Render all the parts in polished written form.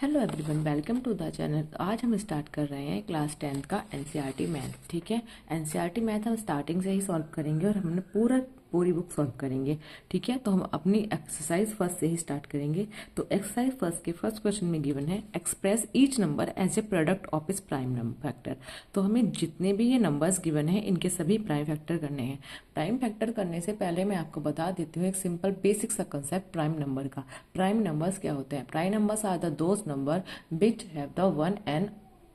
Hello everyone, welcome to the channel. आज हम start कर रहे हैं क्लास 10th का एनसीईआरटी मैथ। ठीक है, एनसीईआरटी मैथ हम स्टार्टिंग से ही सॉल्व करेंगे और हमने पूरी बुक सॉल्व करेंगे। ठीक है, तो हम अपनी एक्सरसाइज फर्स्ट से ही स्टार्ट करेंगे। तो एक्सरसाइज फर्स्ट के फर्स्ट क्वेश्चन में गिवन है express each number as a product of its prime number factor. तो हमें जितने भी ये नंबर्स गिवन है इनके सभी प्राइम फैक्टर करने हैं। प्राइम फैक्टर करने से पहले मैं आपको बता देती हूँ एक सिंपल बेसिक सा कंसेप्ट प्राइम नंबर का। प्राइम नंबर्स क्या होते हैं? Prime numbers are the those number which have the one and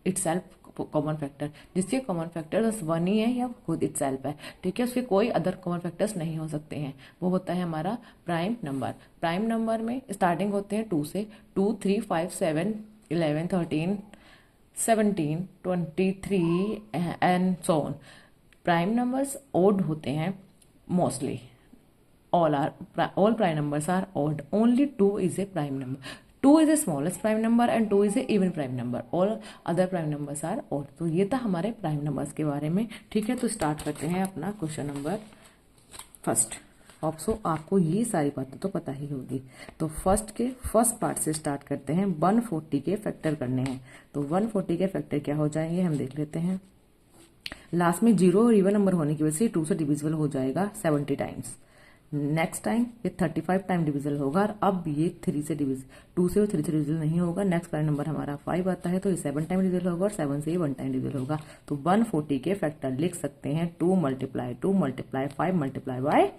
itself common factor, जिसके कॉमन फैक्टर बस वन ही है या खुद इटसेल्फ है। ठीक है, उसके कोई अदर कॉमन फैक्टर्स नहीं हो सकते हैं। वो होता है हमारा प्राइम नंबर। प्राइम नंबर में स्टार्टिंग होते हैं 2 से। 2, 3, 5, 7, 11, 13, 17, 23 and so on. Prime numbers odd होते हैं mostly. all prime numbers are odd. Only 2 is a prime number. 2 is the smallest prime number and 2 is a even prime number. All other prime numbers are odd. तो ये था हमारे prime numbers के बारे में। ठीक है, तो स्टार्ट करते हैं अपना क्वेश्चन नंबर फर्स्ट। आपको ये सारी बातें तो पता ही होगी। तो फर्स्ट पार्ट से स्टार्ट करते हैं। 140 के फैक्टर करने हैं। तो 140 के फैक्टर क्या हो जाएंगे हम देख लेते हैं। लास्ट में 0 और इवन नंबर होने की वजह से 2 से डिविजिबल हो जाएगा 70 टाइम्स। नेक्स्ट टाइम ये 35 टाइम डिविजल होगा और अब ये 2 से 3 से डिविजल नहीं होगा। नेक्स्ट प्राइम नंबर हमारा 5 आता है तो ये 7 टाइम डिविजल होगा और 7 से 1 टाइम डिविजल होगा। तो 140 के फैक्टर लिख सकते हैं 2 multiply 5 multiply by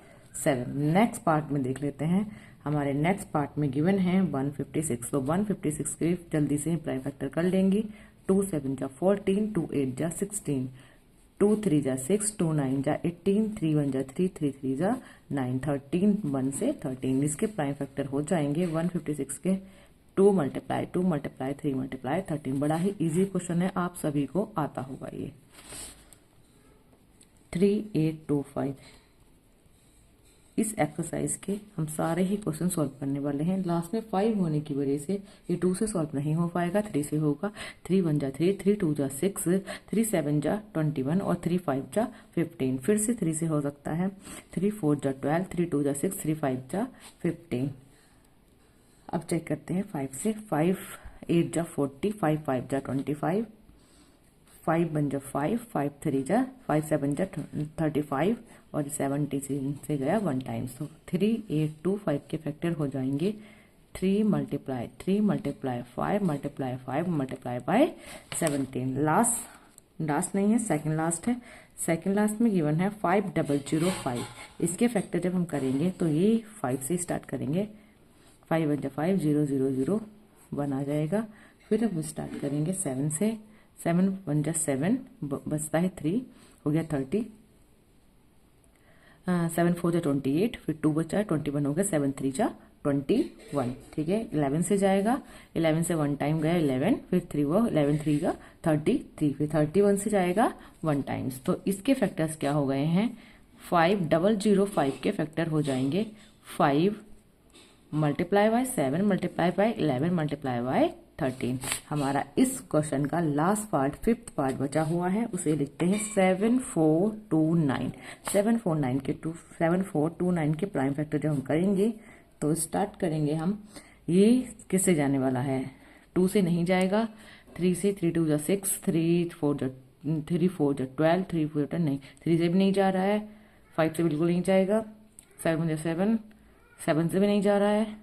7। Next part में देख लेते हैं। हमारे नेक्स्ट पार्ट में गिवन है 156। तो 156 के जल्दी से प्राइम फैक्टर कर लेंगे। 2 7 जा 14, 2 8 जा 16, 2 3 जा 6, 2 9 जा 18, 3 1 जा 3, 3 3 जा 9, 13 1 से 13। इसके प्राइम फैक्टर हो जाएंगे 156 के 2 मल्टीप्लाई 3 मल्टीप्लाई 13। बड़ा ही इजी क्वेश्चन है, आप सभी को आता होगा ये। 3825 इस एक्सरसाइज के हम सारे ही क्वेश्चन सॉल्व करने वाले हैं। लास्ट में 5 होने की वजह से ये 2 से सॉल्व नहीं हो पाएगा, 3 से होगा। 3 1 जा 3, 3 2 जा 6, 3 7 जा 21 और 3 5 जा 15। फिर से 3 से हो सकता है। 3 4 जा 12, 3 2 जा 6, 3 5 जा 15। अब चेक करते हैं 5 से। 5 8 जा 40, 5 5 जा 25, 5 1 जा 5, 5 3 जा 5 7 जा 35 और 70 से गया 1 टाइम्स। तो 3825 के फैक्टर हो जाएंगे 3 मल्टीप्लाई 5 मल्टीप्लाई बाय 17। लास्ट नहीं है, सेकंड लास्ट है। सेकंड लास्ट में गिवन है 5005। इसके फैक्टर जब हम करेंगे तो ये 5 से स्टार्ट करेंगे। 5 1 जा 5, 0 0 0 1 आ जाएगा। फिर अब स्टार्ट करेंगे 7 से। 7 1 जा 7 बचता है 3, हो गया 30। 7 4 जा 28, फिर 2 बचा 21 हो गया। 7 3 जा 21। ठीक है, 11 से जाएगा। 11 से 1 टाइम गया 11, फिर 3 वो 11 3 का 33, फिर 31 से जाएगा 1 टाइम्स। तो इसके फैक्टर्स क्या हो गए हैं? 5005 के फैक्टर हो जाएंगे 5 multiply by 7 multiply by 11 multiply by 13। हमारा इस क्वेश्चन का लास्ट पार्ट 5th पार्ट बचा हुआ है, उसे लिखते हैं 7429। 7429 के प्राइम फैक्टर जब हम करेंगे तो स्टार्ट करेंगे हम। ये किससे जाने वाला है? 2 से नहीं जाएगा। 3 से 3 2 जा 6, 3 4 जा 12, 3 4 10 नहीं, 3 से भी नहीं जा रहा है। 5 से बिल्कुल नहीं जाएगा। 7 जा 7 से भी नहीं जा रहा है।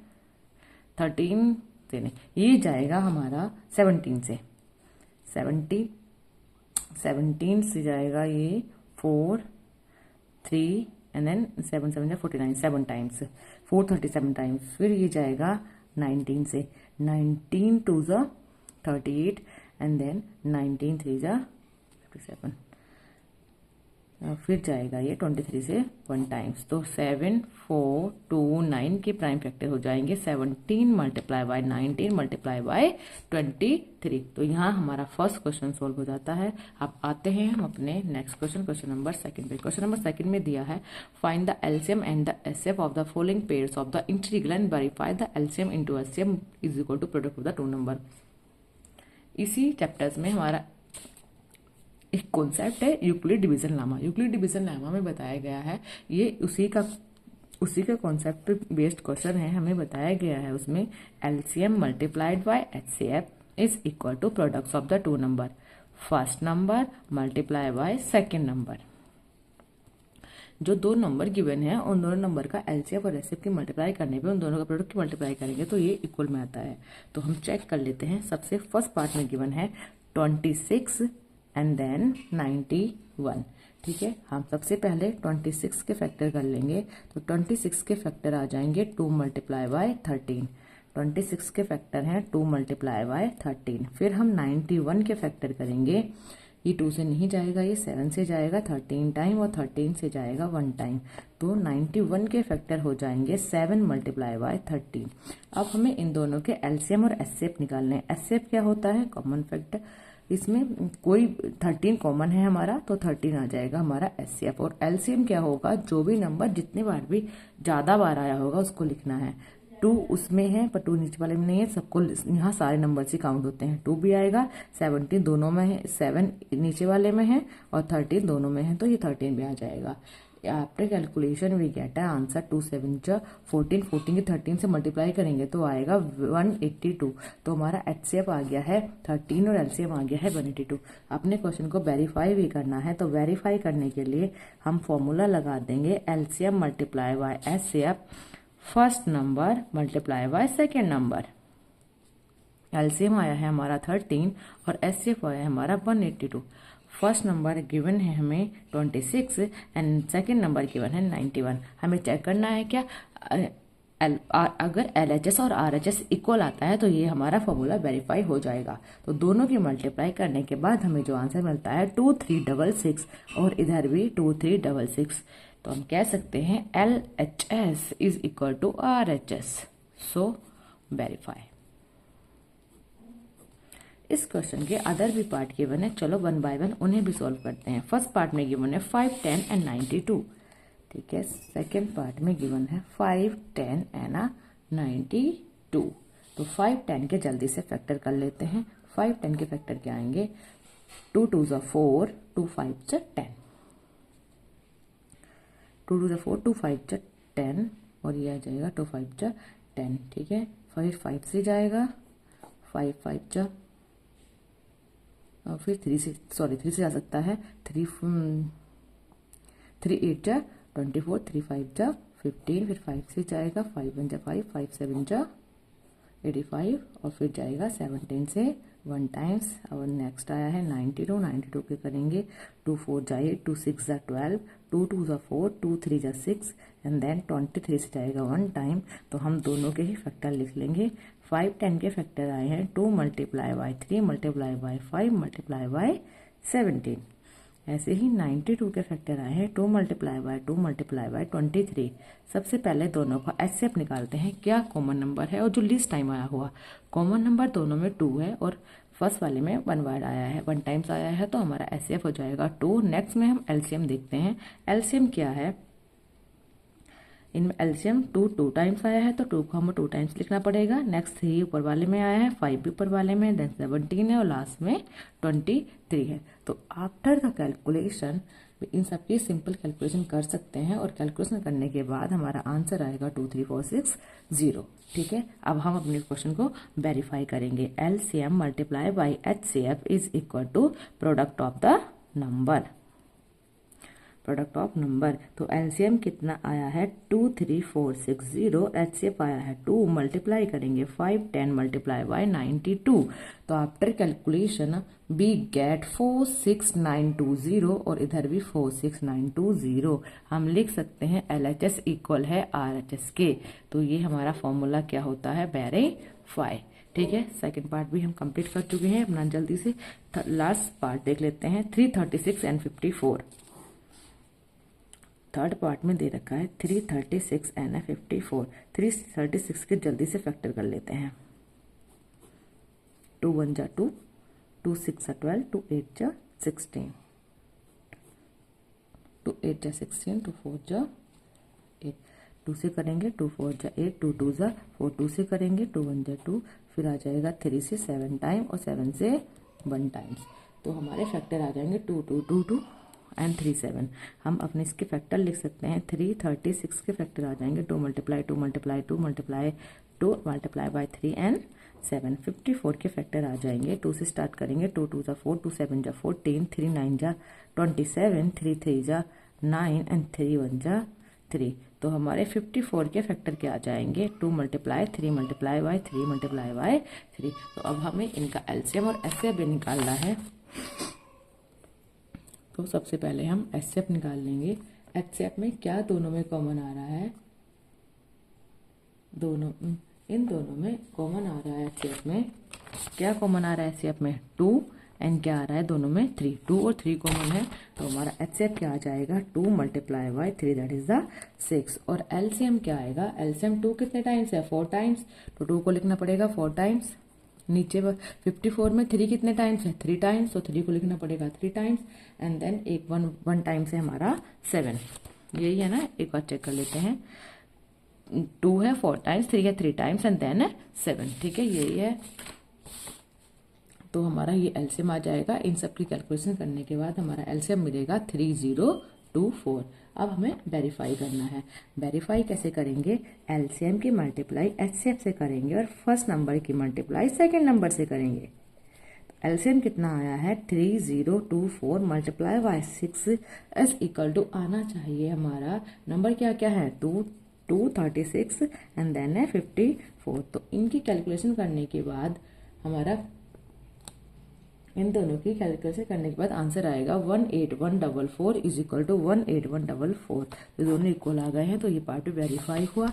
13 से नहीं, ये जाएगा हमारा 17 से। 17 से जाएगा ये 4 3 एंड देन 7 7 जा 49, 7 टाइम्स, 437 टाइम्स। फिर ये जाएगा 19 से। 19 2 जा 38 एंड देन 19 3 जा 57। फिर जाएगा ये 23 से 1 टाइम्स। तो 7429 के प्राइम फैक्टर हो जाएंगे 17 मल्टीप्लाई बाय 19 मल्टीप्लाई बाय 23। तो यहाँ हमारा फर्स्ट क्वेश्चन सॉल्व हो जाता है। अब आते हैं हम अपने नेक्स्ट क्वेश्चन नंबर 2 पे। क्वेश्चन नंबर 2 में दिया है find the LCM and the HCF of the following pairs of the integral and verify the LCM into HCM is equal to product of the 2 number. इसी chapters में हमारा एक concept है Euclid division नामा। Euclid division नामा में बताया गया है, ये उसी का उसी का कॉन्सेप्ट पे बेस्ड क्वेश्चन है, हमें बताया गया है उसमें LCM multiplied by HCF is equal to products of the two number, first number multiply by second number. जो दो नंबर गिवन है उन दोनों नंबर का एलसीएफ और एचसीएफ की मल्टीप्लाई करने पे उन दोनों का प्रोडक्ट की मल्टीप्लाई करेंगे तो ये इक्वल में आता है। तो हम चेक कर लेते हैं। सबसे फर्स्ट पार्ट में गिवन है 26 एंड देन 91। ठीक है, हम सबसे पहले 26 के फैक्टर कर लेंगे। तो 26 के फैक्टर आ जाएंगे 2 मल्टीप्लाई बाय 13। 26 के फैक्टर हैं 2 मल्टीप्लाई बाय 13। फिर हम 91 के फैक्टर करेंगे। ये 2 से नहीं जाएगा, ये 7 से जाएगा 13 टाइम और 13 से जाएगा 1 टाइम। तो 91 के फैक्टर हो जाएंगे 7 मल्टीप्लाई बाय 13। अब हमें इन दोनों के एलसीएम और एचसीएफ निकालने हैं। एचसीएफ क्या होता है? Common factor. इसमें कोई 13 कॉमन है हमारा तो 13 आ जाएगा हमारा एचसीएफ। और एलसीएम क्या होगा? जो भी नंबर जितने बार भी ज्यादा बार आया होगा उसको लिखना है। 2 उसमें है पर 2 नीचे वाले में नहीं है, सबको यहाँ सारे नंबर से काउंट होते हैं। 2 भी आएगा, 17 दोनों में है, 7 नीचे वाले में है और 13 दोनों में है, तो ये 13 भी आ जाएगा। After calculation we get answer 2 7 14। 14 के 13 से मल्टीप्लाई करेंगे तो आएगा 182। तो हमारा एचसीएफ आ गया है 13 और एलसीएम आ गया है 182। अपने क्वेश्चन को वेरीफाई भी करना है, तो वेरीफाई करने के लिए हम फॉर्मूला लगा देंगे LCM multiply by HCF, first number multiply by second number. LCM आया है हमारा 13 और एचसीएफ आया है हमारा 182। फर्स्ट नंबर गिवन है हमें 26 एंड सेकेंड नंबर गिवन है 91। हमें चेक करना है क्या अगर एलएचएस और आरएचएस इक्वल आता है तो ये हमारा फॉर्मूला वेरीफाई हो जाएगा। तो दोनों की मल्टीप्लाई करने के बाद हमें जो आंसर मिलता है 2366 और इधर भी 2366। तो हम कह सकते हैं LHS is equal to RHS। So verify. इस क्वेश्चन के अदर भी पार्ट गिवन है, चलो 1 बाय 1 उन्हें भी सॉल्व करते हैं। फर्स्ट पार्ट में गिवन है 5 10 एंड 92। ठीक है, सेकेंड पार्ट में गिवन है 5 10 एंड 92। तो 5 10 के जल्दी से फैक्टर कर लेते हैं। 5 10 के फैक्टर क्या आएंगे? 2 2 4, 2 5 10। 2 2 4, 2 5 10 और ये आ जाएगा 2 5 10। ठीक है, 5 से जाएगा, 5 5 और फिर 3 से जा सकता है। 3 8 24, 3 5 15, फिर 5 से जाएगा, 5 1 5, 5 7 85 और फिर जाएगा 17 से 1 टाइम्स। और नेक्स्ट आया है 92। 92 के करेंगे 2 4 8, 2 6 12, 2 2 4, 2 3 6 एंड देन 23 से जाएगा 1 टाइम। तो हम दोनों के ही फैक्टर लिख लेंगे। 5 10 के फैक्टर आए हैं 2 multiply by 3 multiply by 5 multiply by 17। ऐसे ही 92 के फैक्टर आए हैं 2 मल्टीप्लाई बाय 2 मल्टीप्लाई बाय 23। सबसे पहले दोनों का एचसीएफ निकालते हैं, क्या कॉमन नंबर है और जो लीस्ट टाइम आया हुआ। कॉमन नंबर दोनों में 2 है और फर्स्ट वाले में 1 बार आया है, 1 टाइम्स आया है, तो हमारा एचसीएफ हो जाएगा 2। नेक्स्ट में हम एलसीएम देखते हैं। एलसीएम क्या है? इनमें एलसीएम 2 टाइम्स आया है तो 2 को हमें 2 टाइम्स लिखना पड़ेगा। नेक्स्ट 3 ऊपर वाले में आया है, 5 भी ऊपर वाले में, देन 17 है और लास्ट में 23 है। तो आफ्टर द कैलकुलेशन इन सबकी सिंपल कैलकुलेशन कर सकते हैं और कैलकुलेशन करने के बाद हमारा आंसर आएगा 23460। ठीक है, अब हम अपने क्वेश्चन को वेरीफाई करेंगे। LCM multiply by HCF is equal to product of the number, product of number. तो एलसीएम कितना आया है 23460, एचसीएफ आया है 2, मल्टीप्लाई करेंगे 5 10 मल्टीप्लाई बाय 92। तो आफ्टर कैलकुलेशन बी गेट 46920 और इधर भी 46920। हम लिख सकते हैं एलएचएस इक्वल है आरएचएस के। तो ये हमारा फॉर्मूला क्या होता है? वेरीफाई। ठीक है, सेकंड पार्ट भी हम कंप्लीट कर चुके हैं। अपना जल्दी से लास्ट पार्ट देख लेते हैं। 336 एंड 54। थर्ड पार्ट में दे रखा है 336 एंड 54। 336 के जल्दी से फैक्टर कर लेते हैं। 2 1 2, 2 6 12, 2 8 16, 2 8 16, 2 4 8। 2 से करेंगे 2 4 8, 2 2 4, 2 से करेंगे 2 1 2, फिर आ जाएगा 3 से 7 टाइम और 7 से 1 टाइम्स। तो हमारे फैक्टर आ जाएंगे 2 2 2 2 एंड 3 7। हम अपने इसके फैक्टर लिख सकते हैं 3 36 के फैक्टर आ जाएंगे 2 multiply 2 multiply 2 multiply 2 multiply by 3 and 7। 54 के फैक्टर आ जाएंगे 2 से स्टार्ट करेंगे 2 2 जा 4 2 7 जा 14 3 9 जा 27 3 3 जा 9 एंड 3 1 जा 3। तो हमारे 54 के फैक्टर क्या आ जाएंगे 2 multiply 3 multiply by 3 multiply by 3। तो अब हमें इनका एलसीएम और एचसीएफ भी निकालना है। तो सबसे पहले हम एचसीएफ निकाल लेंगे। एचसीएफ में क्या दोनों में कॉमन आ रहा है, इन दोनों में कॉमन आ रहा है। एचसीएफ में क्या कॉमन आ रहा है, एचसीएफ में 2 एंड क्या आ रहा है दोनों में 3, 2 और 3 कॉमन है। तो हमारा एचसीएफ क्या आ जाएगा 2 multiply by 3 that is the 6। और एलसीएम क्या आएगा, एलसीएम 2 कितने टाइम्स है 4 टाइम्स, तो 2 को लिखना पड़ेगा 4 टाइम्स। नीचे 54 में 3 कितने टाइम्स है 3 टाइम्स, तो 3 को लिखना पड़ेगा 3 टाइम्स एंड देन एक 1 टाइम्स है हमारा 7। यही है ना, एक बार चेक कर लेते हैं। 2 है 4 टाइम्स, 3 है 3 टाइम्स एंड देन है 7। ठीक है, यही है। तो हमारा ये एलसीएम आ जाएगा। इन सब की कैलकुलेशन करने के बाद हमारा एलसीएम मिलेगा 3024। अब हमें वेरीफाई करना है। वेरीफाई कैसे करेंगे, एलसीएम की मल्टीप्लाई एचसीएफ से करेंगे और फर्स्ट नंबर की मल्टीप्लाई सेकंड नंबर से करेंगे। एलसीएम कितना आया है 3024 multiply by 6 is equal to आना चाहिए हमारा नंबर क्या क्या है 236 एंड देन है 54। तो इनकी कैलकुलेशन करने के बाद हमारा इन दोनों की कैलकुलेशन करने के बाद आंसर आएगा 18144 इज इक्वल टू 18144। तो दोनों इक्वल आ गए हैं, तो ये पार्ट भी वेरीफाई हुआ।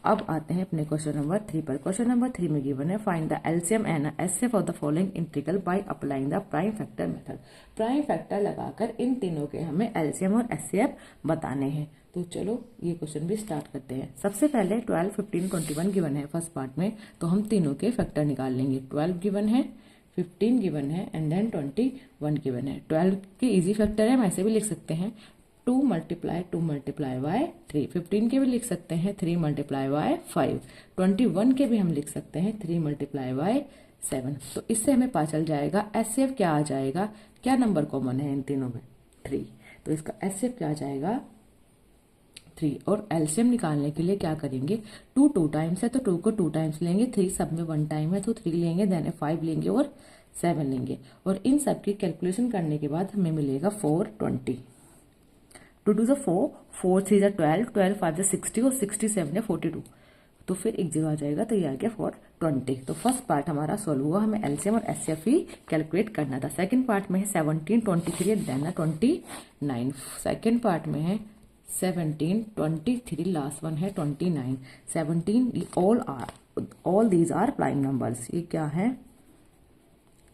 अब आते हैं अपने क्वेश्चन नंबर 3 पर। क्वेश्चन नंबर 3 में गिवन है find the LCM and HCF of the following integral by applying the prime factor method. Prime factor लगाकर इन तीनों के हमें एलसीएम और एचसीएफ बताने हैं। तो चलो ये क्वेश्चन भी स्टार्ट करते हैं। सबसे पहले 12 15 21 गिवन है फर्स्ट पार्ट में, तो हम तीनों के फैक्टर निकाल लेंगे। 12 गिवन है, 15 गिवन है एंड देन 21 गिवन है। 12 के इजी फैक्टर है, हम ऐसे भी लिख सकते हैं 2 मल्टीप्लाई बाय 3। 15 के भी लिख सकते हैं 3 मल्टीप्लाई बाय 5। 21 के भी हम लिख सकते हैं 3 मल्टीप्लाई बाय 7। तो इससे हमें पता चल जाएगा एचसीएफ क्या आ जाएगा, क्या नंबर कॉमन है इन तीनों में 3। तो इसका एचसीएफ क्या आ जाएगा 3। और एलसीएम निकालने के लिए क्या करेंगे 2 टाइम्स है तो 2 को 2 टाइम्स लेंगे, 3 सब में 1 टाइम है तो 3 लेंगे, देन 5 लेंगे और 7 लेंगे। और इन सब की कैलकुलेशन करने के बाद हमें मिलेगा 420। 2 2 4, 4 3 12, 12 5 60 और 67 42। तो फिर एक जगह आ जाएगा, तो ये आ गया 420। तो फर्स्ट पार्ट हमारा सोल्व हुआ, हमें एलसीएम और एचसीएफ ही कैलकुलेट करना था। सेकंड पार्ट में है 17 23 देन 29। सेकंड पार्ट में है 17 23, लास्ट वन है 29 17। All these are prime numbers. ये क्या है,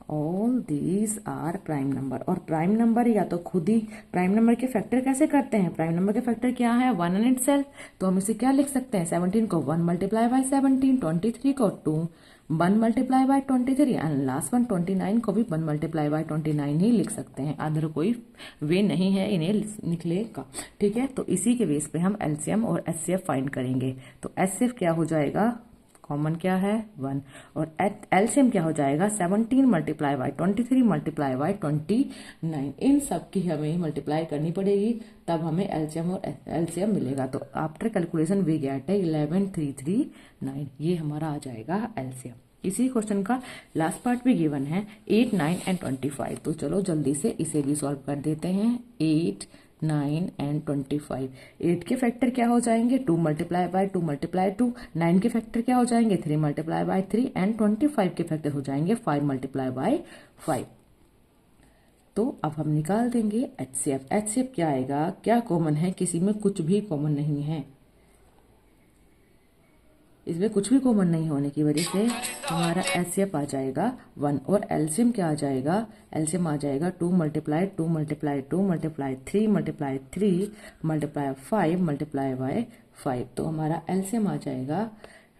all these are prime number. और प्राइम नंबर या तो खुद ही प्राइम नंबर के फैक्टर कैसे करते हैं, प्राइम नंबर के फैक्टर क्या है 1 एंड इटसेल्फ। तो हम इसे क्या लिख सकते हैं 17 को 1 मल्टीप्लाई बाय 17, 23 को 1 multiply by 23 and last one 29 को भी 1 मल्टीप्लाई बाय 29 ही लिख सकते हैं। अदर कोई वे नहीं है इन्हें निकले का। ठीक है, तो इसी के बेस पे हम एलसीएम और एचसीएफ फाइंड करेंगे। तो एचसीएफ क्या हो जाएगा, कॉमन क्या है 1, और एलसीएम क्या हो जाएगा 17 मल्टीप्लाई बाय 23 मल्टीप्लाई बाय 29। इन सब की हमें मल्टीप्लाई करनी पड़ेगी, तब हमें एलसीएम मिलेगा। तो आफ्टर कैलकुलेशन वी गेट है 11339। ये हमारा आ जाएगा एलसीएम। इसी क्वेश्चन का लास्ट पार्ट भी गिवन है 8 9 एंड 25। तो चलो जल्दी से इसे भी सॉल्व कर देते हैं। 8 9 एंड 25। 8 के फैक्टर क्या हो जाएंगे 2 मल्टीप्लाई बाय 2 मल्टीप्लाई 2। 9 के फैक्टर क्या हो जाएंगे 3 मल्टीप्लाई बाय 3 एंड 25 के फैक्टर हो जाएंगे 5 मल्टीप्लाई बाय 5। तो अब हम निकाल देंगे एचसीएफ। एचसीएफ क्या आएगा, क्या कॉमन है, किसी में कुछ भी कॉमन नहीं है, इसमें कुछ भी कॉमन नहीं होने की वजह से हमारा एचसीएफ आ जाएगा 1। और एलसीएम क्या आ जाएगा, एलसीएम आ जाएगा 2 multiply 2 multiply 2 multiply 3 multiply 3 multiply 5 multiply by 5। तो हमारा एलसीएम आ जाएगा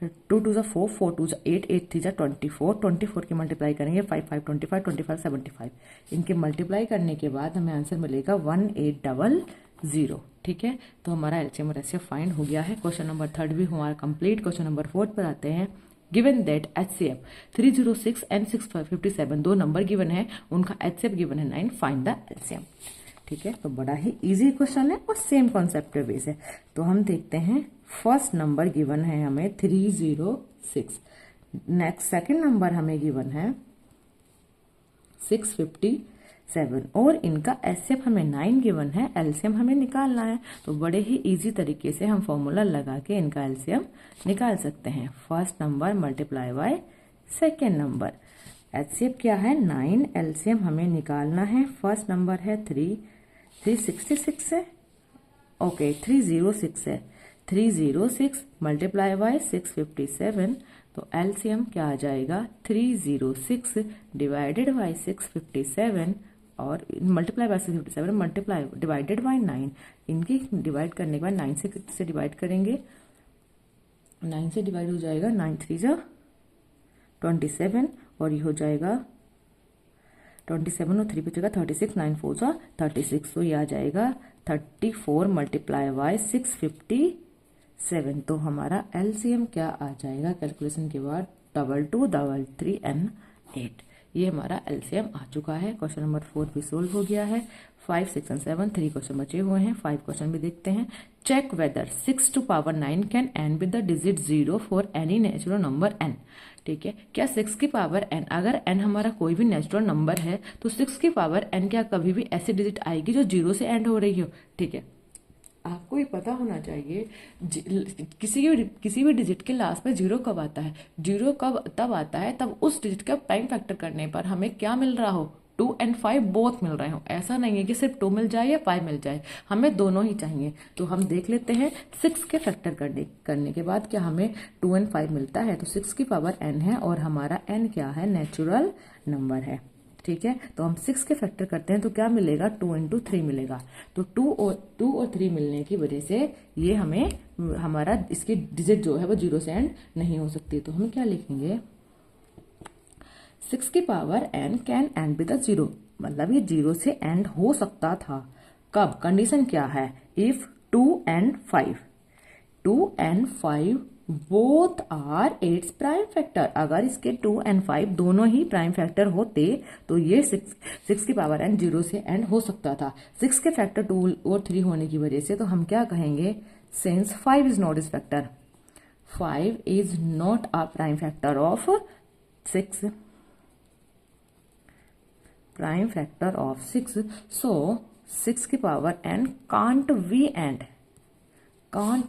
2 2 4, 4 2 8, 8 3 24। 24 की मल्टीप्लाई करेंगे 5 5 25, 25 75। इनके मल्टीप्लाई करने के बाद हमें आंसर मिलेगा 1800। ठीक है, तो हमारा एलसीएम और एचसीएफ फाइंड हो गया है। क्वेश्चन नंबर 3 भी हमारा कंप्लीट। क्वेश्चन नंबर 4 पर आते हैं। गिवन दैट एचसीएफ 306 एंड 657 दो नंबर गिवन है, उनका एचसीएफ गिवन है 9, फाइंड द एलसीएम। ठीक है, तो बड़ा ही इजी क्वेश्चन है और सेम कॉन्सेप्ट पे बेस है। तो हम देखते हैं, फर्स्ट नंबर गिवन है हमें 306, नेक्स्ट सेकंड नंबर हमें गिवन है 657 और इनका एचसीएफ हमें 9 गिवन है, एलसीएम हमें निकालना है। तो बड़े ही इजी तरीके से हम फॉर्मूला लगा के इनका एलसीएम निकाल सकते हैं। First number multiply by second number, HCF क्या है 9, एलसीएम हमें निकालना है। फर्स्ट नंबर है 366 है, ओके 306 है, 306 मल्टीप्लाई बाय 657, तो एलसीएम क्या आ जाएगा 306 डिवाइडेड बाय 657 और multiply by 657 multiply divided by 9, इनकी डिवाइड करने के बाद 9 से डिवाइड करेंगे, 9 से डिवाइड हो जाएगा, 9 3 जा 27 और ये हो जाएगा 27 और 3 पे जाएगा 36, 9 4 जा 36, तो ये आ जाएगा 34 मल्टीप्लाई बाय 657। तो हमारा एलसीएम क्या आ जाएगा कैलकुलेशन के बाद 2233 and 8, ये हमारा एलसीएम आ चुका है। क्वेश्चन नंबर 4 भी सोल्व हो गया है। 5, 6 and 7 3 क्वेश्चन बचे हुए हैं। 5 क्वेश्चन भी देखते हैं। Check whether 6 to power 9 can end with the digit 0 for any natural number n। ठीक है, क्या 6 की पावर n, अगर n हमारा कोई भी नेचुरल नंबर है तो 6 की पावर n क्या कभी भी ऐसी डिजिट आएगी जो 0 से एंड हो रही हो। ठीक है, आपको ये पता होना चाहिए किसी भी डिजिट के लास्ट में 0 कब आता है। 0 कब तब आता है तब उस डिजिट का प्राइम फैक्टर करने पर हमें क्या मिल रहा हो, 2 and 5 बोथ मिल रहे हो। ऐसा नहीं है कि सिर्फ 2 मिल जाए या 5 मिल जाए, हमें दोनों ही चाहिए। तो हम देख लेते हैं 6 के फैक्टर करने के बाद क्या हमें 2 and 5 मिलता है। तो 6 की पावर n है और हमारा n क्या है, नेचुरल नंबर है। ठीक है, तो हम 6 के फैक्टर करते हैं तो क्या मिलेगा, 2 into 3 मिलेगा। तो 2 और 3 मिलने की वजह से ये हमें हमारा इसकी डिजिट जो है वो 0 से एंड नहीं हो सकती। तो हम क्या लिखेंगे, 6 की power n can end with 0, मतलब ये 0 से एंड हो सकता था। कब, कंडीशन क्या है, if 2 and 5 both are 8 prime factor, अगर इसके 2 and 5 दोनों ही प्राइम फैक्टर होते तो ये 6 की पावर n 0 से एंड हो सकता था। 6 के फैक्टर 2 और 3 होने की वजह से तो हम क्या कहेंगे, since 5 is not is factor, 5 is not a prime factor of 6, prime factor of 6, सो 6 की power n can't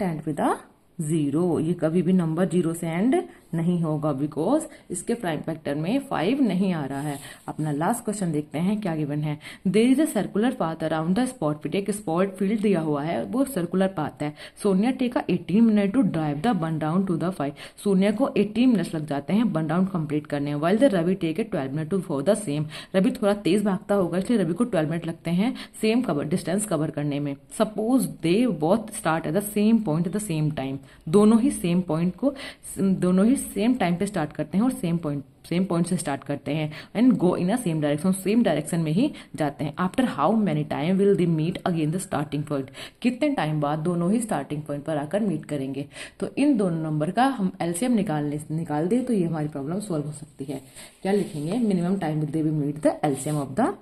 and with a 0, ये कभी भी नंबर 0 से एंड नहीं होगा बिकॉज इसके प्राइम फैक्टर में 5 नहीं आ रहा है। अपना लास्ट क्वेश्चन देखते हैं क्या गिवन है। There is a circular path around the spot field, एक स्पॉट फील्ड दिया हुआ है, वो सर्कुलर पाथ है। Sonia take 18 minute to drive the one डाउन टू द 5, सोनिया को 18 मिनट्स लग जाते हैं बन डाउन कंप्लीट करने। While the Ravi take 12 minute to for the same, Ravi थोड़ा तेज भागता होगा इसलिए रवि को 12 मिनट लगते हैं सेम डिस्टेंस कवर करने में। Suppose they both start at the same point at the same time, दोनों ही सेम टाइम पे स्टार्ट करते हैं और सेम पॉइंट से स्टार्ट करते हैं and go in a same direction, same direction में ही जाते हैं। After how many time will they meet again the starting point, कितने टाइम बाद दोनों ही स्टार्टिंग पॉइंट पर आकर मीट करेंगे। तो इन दोनों नंबर का हम एलसीएम निकाल दे तो ये हमारी प्रॉब्लम सॉल्व हो सकती है। क्या लिखेंगे, minimum time will they will meet the LCM of the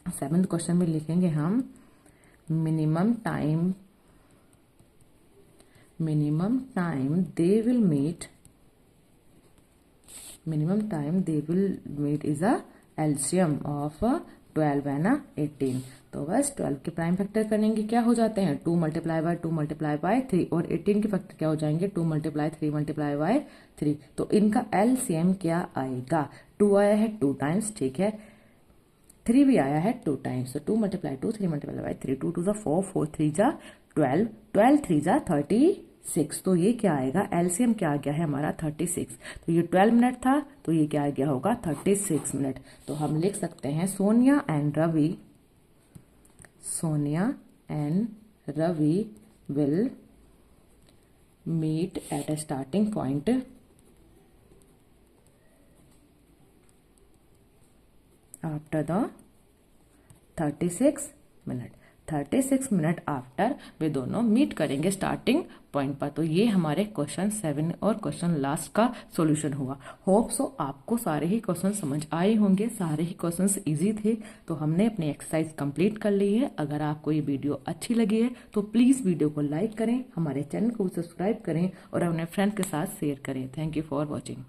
7th question में लिखेंगे हम minimum time they will meet is a LCM of 12 and 18। तो बस 12 के प्राइम फैक्टर करेंगे, क्या हो जाते हैं 2 मल्टीप्लाई बाय 3 और 18 के फैक्टर क्या हो जाएंगे 2 मल्टीप्लाई 3 मल्टीप्लाई बाय 3। तो इनका LCM क्या आएगा, 2 आया है 2 टाइम्स, ठीक है, 3 भी आया है 2 टाइम्स, तो 2 मल्टीप्लाई 2 3 मल्टीप्लाई बाय 3, 2 2 जा 4 4 3 जा 12 12 3 जा 36। तो ये क्या आएगा, एलसीएम क्या आ गया है हमारा 36। तो ये 12 मिनट था तो ये क्या आ गया होगा 36 मिनट। तो हम लिख सकते हैं Sonia and Ravi will meet at a starting point after the 36 minute. 36 minute after वे दोनों मीट करेंगे स्टार्टिंग पॉइंट पर। तो ये हमारे क्वेश्चन 7 और क्वेश्चन लास्ट का सॉल्यूशन हुआ। होप सो आपको सारे ही क्वेश्चन समझ आए होंगे, सारे ही क्वेश्चंस इजी थे। तो हमने अपनी एक्सरसाइज कंप्लीट कर ली है। अगर आपको ये वीडियो अच्छी लगी है तो प्लीज़ वीडियो को लाइक करें, हमारे चैनल को सब्सक्राइब करें और अपने फ्रेंड के साथ शेयर करें। Thank you for watching.